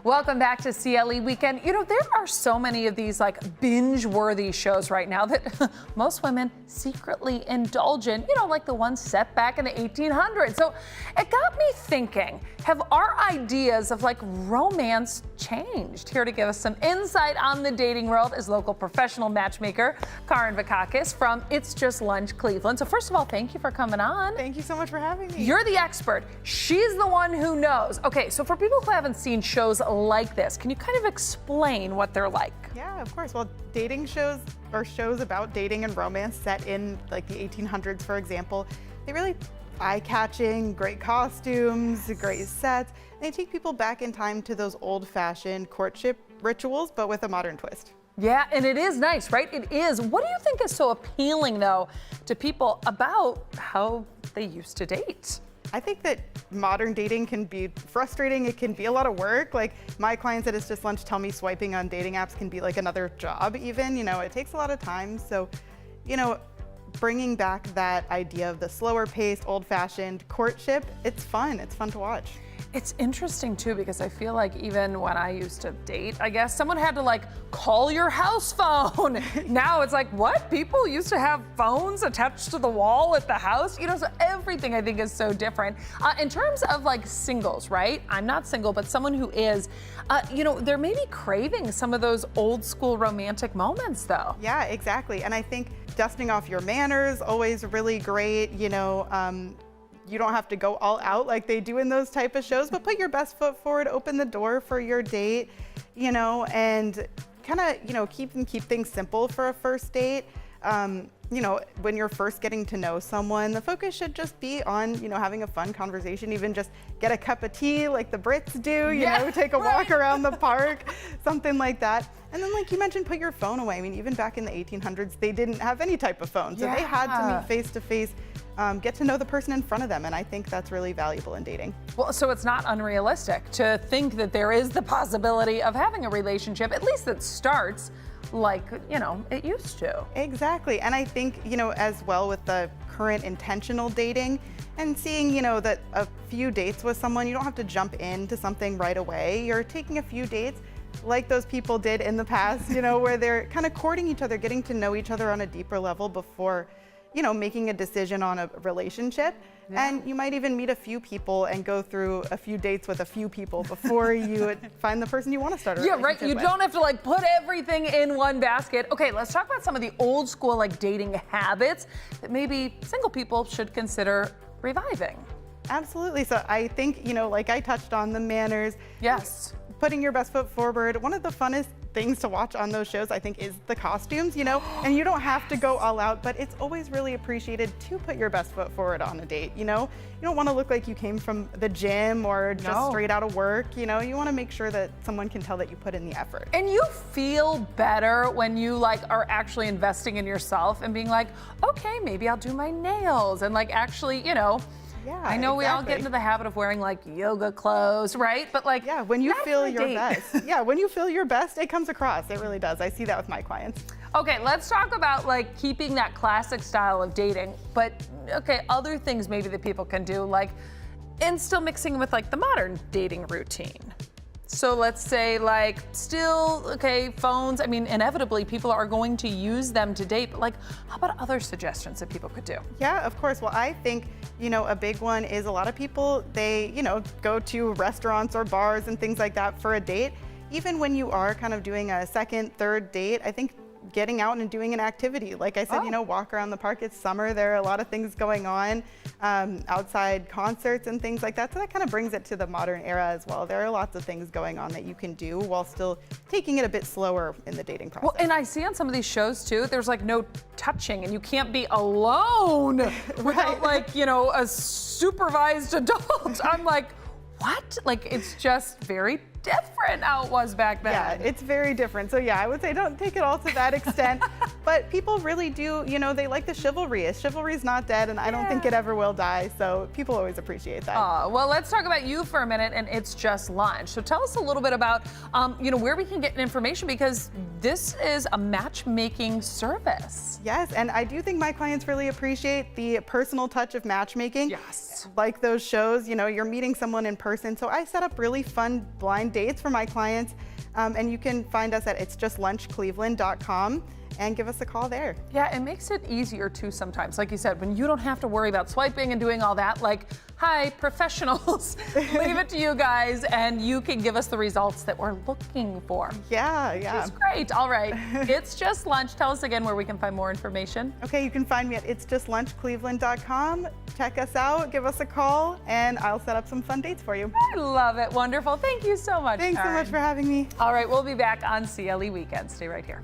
Welcome back to CLE Weekend. You know, there are so many of these like binge-worthy shows right now that most women secretly indulge in, you know, like the ones set back in the 1800s. So it got me thinking, have our ideas of like romance changed? Here to give us some insight on the dating world is local professional matchmaker Karin Vakakis from It's Just Lunch Cleveland. So first of all, thank you for coming on. Thank you so much for having me. You're the expert. She's the one who knows. Okay, so for people who haven't seen shows like this, can you kind of explain what they're like? Yeah, of course. Well, dating shows or shows about dating and romance set in like the 1800s, for example, they really eye-catching, great costumes, great sets. They take people back in time to those old-fashioned courtship rituals, but with a modern twist. Yeah, and it is nice, right? It is. What do you think is so appealing, though, to people about how they used to date? I think that modern dating can be frustrating. It can be a lot of work. Like my clients at It's Just Lunch tell me swiping on dating apps can be like another job even. You know, it takes a lot of time. So, you know, bringing back that idea of the slower paced, old-fashioned courtship, it's fun. It's fun to watch. It's interesting too, because I feel like even when I used to date, I guess someone had to like call your house phone. Now it's like, what? People used to have phones attached to the wall at the house? You know, so everything I think is so different. In terms of like singles, right? I'm not single, but someone who is, you know, they're maybe craving some of those old school romantic moments though. Yeah, exactly. And I think dusting off your manners, always really great, you know, you don't have to go all out like they do in those type of shows, but put your best foot forward, open the door for your date, you know, and kind of, you know, keep things simple for a first date. You know, when you're first getting to know someone, the focus should just be on, you know, having a fun conversation, even just get a cup of tea like the Brits do, you know, take a walk around the park, something like that. And then like you mentioned, put your phone away. I mean, even back in the 1800s, they didn't have any type of phone. So they had to meet face to face, get to know the person in front of them. And I think that's really valuable in dating. Well, so it's not unrealistic to think that there is the possibility of having a relationship, at least that starts like, you know, it used to. Exactly. And I think, you know, as well with the current intentional dating and seeing, you know, that a few dates with someone, you don't have to jump into something right away. You're taking a few dates like those people did in the past, you know, where they're kind of courting each other, getting to know each other on a deeper level before, you know, making a decision on a relationship. Yeah. And you might even meet a few people and go through a few dates with a few people before you find the person you want to start a relationship with. Yeah, right. You don't have to like put everything in one basket. Okay, let's talk about some of the old school like dating habits that maybe single people should consider reviving. Absolutely. So I think, you know, like I touched on the manners. Yes. Putting your best foot forward. One of the funnest things to watch on those shows, I think, is the costumes, you know, and you don't have to go all out, but it's always really appreciated to put your best foot forward on a date, you know? You don't want to look like you came from the gym or just straight out of work, you know? You want to make sure that someone can tell that you put in the effort. And you feel better when you like are actually investing in yourself and being like, okay, maybe I'll do my nails and like actually, you know, yeah, I know we all get into the habit of wearing like yoga clothes, right? But like, yeah, when you feel your best. Yeah, when you feel your best, it comes across. It really does. I see that with my clients. Okay, let's talk about like keeping that classic style of dating, but okay, other things maybe that people can do, like, and still mixing with like the modern dating routine. So let's say like still, okay, phones, I mean, inevitably people are going to use them to date, but like, how about other suggestions that people could do? Yeah, of course. Well, I think, you know, a big one is a lot of people, they, you know, go to restaurants or bars and things like that for a date. Even when you are kind of doing a second, third date, I think getting out and doing an activity. Like I said, you know, walk around the park. It's summer. There are a lot of things going on, outside concerts and things like that. So that kind of brings it to the modern era as well. There are lots of things going on that you can do while still taking it a bit slower in the dating process. Well, and I see on some of these shows too, there's like no touching and you can't be alone without like, you know, a supervised adult. I'm like, what? Like, it's just very different how it was back then. Yeah, it's very different. So yeah, I would say don't take it all to that extent. But people really do, you know, they like the chivalry. Chivalry's not dead, and I don't think it ever will die. So people always appreciate that. Well, let's talk about you for a minute, and It's Just Lunch. So tell us a little bit about, you know, where we can get information, because this is a matchmaking service. Yes, and I do think my clients really appreciate the personal touch of matchmaking. Yes. Like those shows, you know, you're meeting someone in person. So I set up really fun blind fun dates for my clients. And you can find us at itsjustlunchcleveland.com and give us a call there. Yeah, it makes it easier too sometimes. Like you said, when you don't have to worry about swiping and doing all that, like, hi, professionals, leave it to you guys and you can give us the results that we're looking for. Yeah. That's great. All right. It's Just Lunch. Tell us again where we can find more information. Okay, you can find me at itsjustlunchcleveland.com. Check us out, give us a call, and I'll set up some fun dates for you. I love it. Wonderful. Thank you so much. Thanks so Karen. much for having me. All right, we'll be back on CLE Weekend. Stay right here.